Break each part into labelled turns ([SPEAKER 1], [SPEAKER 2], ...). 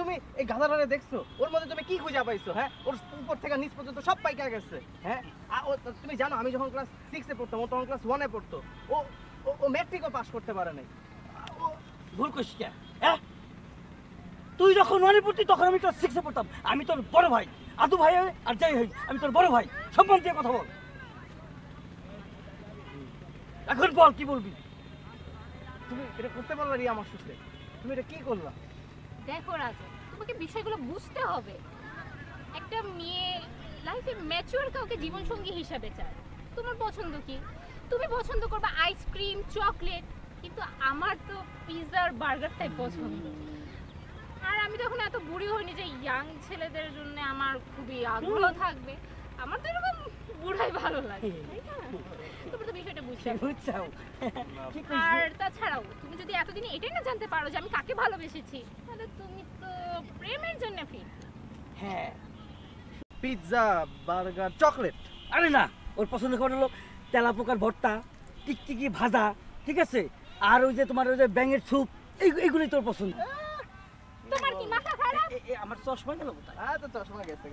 [SPEAKER 1] তুমি এই গাধাটারে দেখছো, ওর মধ্যে তুমি কি খুঁজে পাইছো? হ্যাঁ, ওর উপর থেকে নিচ পর্যন্ত সব পাইকা গেছে। হ্যাঁ, তুমি জানো আমি যখন ক্লাস 6 এ পড়তাম, ও তখন ক্লাস 1 এ পড়তো। ও ও ম্যাট্রিকও পাস করতে পারে নাই।
[SPEAKER 2] ভুল করিস কে? হ্যাঁ, তুই যখন 1 এ পড়তি তখন আমি ক্লাস 6 এ পড়তাম। আমি তোর বড় ভাই, আদু ভাই আর যাই হই, আমি তোর বড় ভাই। সম্মান দিয়ে কথা বল। এখন বল কি বলবি?
[SPEAKER 1] তুমি এটা করতে পারলা রিয়া আমার সাথে? তুমি এটা কি করলা?
[SPEAKER 3] দেখো রাজু, তোমাকে বিষয়গুলো বুঝতে হবে। একটা মেয়ে লাইফে ম্যাচিউর কাউকে জীবনসঙ্গী হিসাবে চায়। তোমার পছন্দ কি? তুমি পছন্দ করবে আইসক্রিম, চকলেট, কিন্তু আমার তো পিৎজা আর বার্গারটাই পছন্দ। আর আমি তখন এত বুড়ি হইনি যে ইয়াং ছেলেদের জন্য আমার খুবই আগ্রহ থাকবে। আমার তো এরকম বুড়াই ভালো লাগে, তাই না? তুমি তো বিষয়টা বুঝতে
[SPEAKER 2] বুঝছাও?
[SPEAKER 3] আর তাছাড়াও তুমি যদি এতদিন এটাই না জানতে পারো যে আমি কাকে ভালোবেসেছি, তাহলে তুমি তো প্রেমের জন্য ফিট।
[SPEAKER 2] হ্যাঁ,
[SPEAKER 1] পিৎজা, বার্গার, চকলেট।
[SPEAKER 2] আরে না, ওর পছন্দ খাবার হলো তেলাপোকার ভর্তা, টিকটিকি ভাজা, ঠিক আছে? আর ওই যে তোমার ওই যে ব্যাঙের স্যুপ, এইগুলোই তোর পছন্দ।
[SPEAKER 3] তোমার কি মাথা খারাপ?
[SPEAKER 2] আমার চশমা গেল কোথায়?
[SPEAKER 1] হ্যাঁ, তো চশমা গেছে।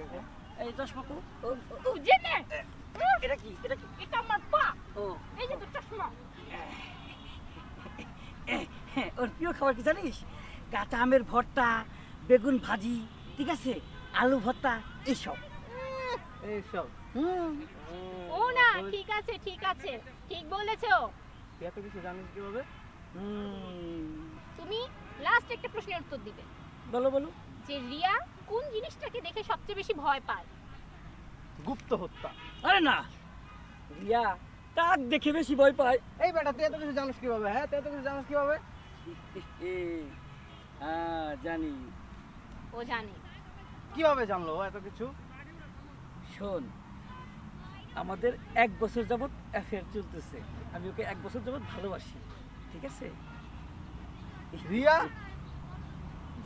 [SPEAKER 2] এই চশমা কো?
[SPEAKER 3] জেনে
[SPEAKER 2] এটা কি? এটা কি?
[SPEAKER 3] এটা আমার পা।
[SPEAKER 2] ও,
[SPEAKER 3] এই যে তোর চশমা।
[SPEAKER 2] ওর প্রিয় খাবার কি জানিস? কাঁচা আমের ভর্তা, বেগুন ভাজি, ঠিক আছে, আলু ভর্তা, এইসব।
[SPEAKER 1] এইসব
[SPEAKER 3] ও না, ঠিক আছে ঠিক আছে, ঠিক বলেছো।
[SPEAKER 1] তুই এত কিছু জানিস কিভাবে?
[SPEAKER 3] তুমি লাস্ট একটা প্রশ্নের উত্তর দিবে।
[SPEAKER 2] বলো বলো।
[SPEAKER 3] যে রিয়া কোন জিনিসটাকে দেখে সবচেয়ে বেশি ভয় পায়?
[SPEAKER 1] গুপ্ত হত্যা।
[SPEAKER 2] আরে না, রিয়া কাক দেখে বেশি ভয় পায়।
[SPEAKER 1] এই বেটা, তুই এত কিছু জানিস কিভাবে? হ্যাঁ, তুই এত কিছু জানিস কিভাবে?
[SPEAKER 2] হ্যাঁ, জানি।
[SPEAKER 3] ও জানে।
[SPEAKER 1] কিভাবে জানলো ও এত কিছু?
[SPEAKER 2] শোন, আমাদের 1 বছর যাবত অ্যাফেয়ার চলতেছে। আমি ওকে 1 বছর যাবত ভালোবাসি, ঠিক আছে?
[SPEAKER 1] রিয়া?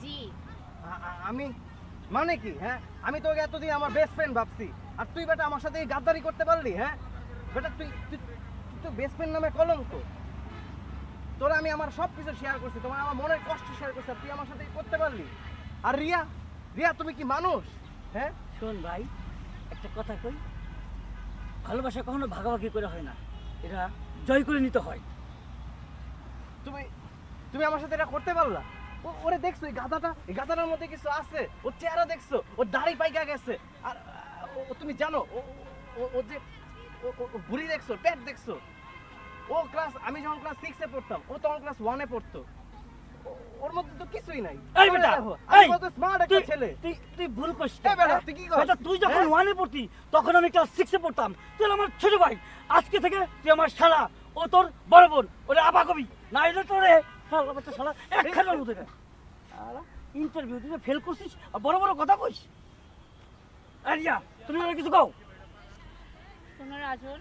[SPEAKER 3] জি।
[SPEAKER 1] আমি মানে কি? হ্যাঁ, আমি তোকে এতদিন আমার বেস্ট ফ্রেন্ড ভাবছি, আর তুই বেটা আমার সাথে এই গাদ্দারি করতে পারলি? হ্যাঁ বেটা, তুই তো বেস্ট ফ্রেন্ড নামে কলঙ্ক। তোরা আমি আমার সব কিছু শেয়ার করছি, তোমার আমার মনের কষ্ট শেয়ার করছি, আর তুই আমার সাথে করতে পারলি? আর রিয়া, রিয়া তুমি কি মানুষ? হ্যাঁ,
[SPEAKER 2] শোন ভাই, একটা কথা কই, ভালোবাসা কখনো ভাগাভাগি করে হয় না, এটা জয় করে নিতে হয়।
[SPEAKER 1] তুমি আমার সাথে এটা করতে পারলা? ওরে দেখছো এই গাধাটার মধ্যে কিছু আছে? ওর চেহারা দেখছো? ওর দাড়ি পাইকা গেছে। আর তুমি জানো ও যে বুড়ি দেখছো, পেট দেখছো? আমি যখন ক্লাস 6 এ পড়তাম, ও তখন ক্লাস 1 এ পড়তো। ওর মধ্যে তো কিছুই নাই।
[SPEAKER 2] এই বেটা,
[SPEAKER 1] আমি কত স্মার্ট একটা ছেলে।
[SPEAKER 2] তুই ভুল করছিস।
[SPEAKER 1] এই বেটা, তুই কি করছিস?
[SPEAKER 2] বেটা, তুই যখন 1 এ পড়তি তখন আমি ক্লাস 6 এ পড়তাম। তুই আমার ছোট ভাই, আজকে থেকে তুই আমার শালা, ও তোর বড় বোন। ওরে আবা কবি না, এটা তোরে শালা বাচ্চা, শালা একখানার মতো। ইন্টারভিউ তুই ফেল করছিস আর বড় বড় কথা কইস। আরিয়া, তুমি কিছু কও?
[SPEAKER 3] শোনো রাজন,